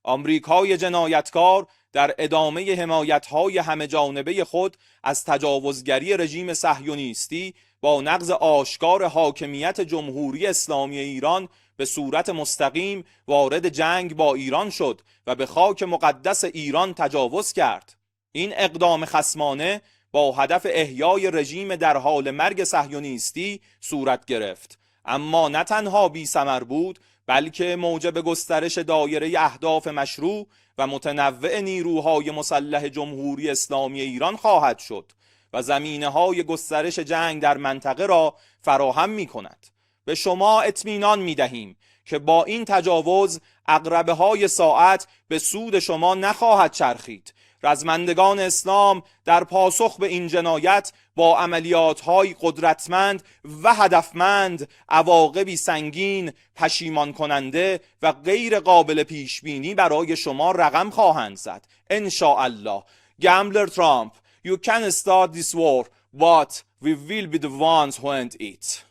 آمریکای جنایتکار در ادامه حمایت‌های همه جانبه خود از تجاوزگری رژیم صهیونیستی با نقض آشکار حاکمیت جمهوری اسلامی ایران به صورت مستقیم وارد جنگ با ایران شد و به خاک مقدس ایران تجاوز کرد. این اقدام خصمانه با هدف احیای رژیم در حال مرگ صهیونیستی صورت گرفت، اما نه تنها بی ثمر بود، بلکه موجب گسترش دایره اهداف مشروع و متنوع نیروهای مسلح جمهوری اسلامی ایران خواهد شد و زمینه‌های گسترش جنگ در منطقه را فراهم می‌کند. به شما اطمینان می‌دهیم که با این تجاوز عقربه‌های ساعت به سود شما نخواهد چرخید. رزمندگان اسلام در پاسخ به این جنایت با عملیات‌های قدرتمند و هدفمند عواقبی سنگین، پشیمان کننده و غیر قابل پیش بینی برای شما رقم خواهند زد. ان شاء الله. Gambler Trump, you can start this war, but we will be the ones who end it.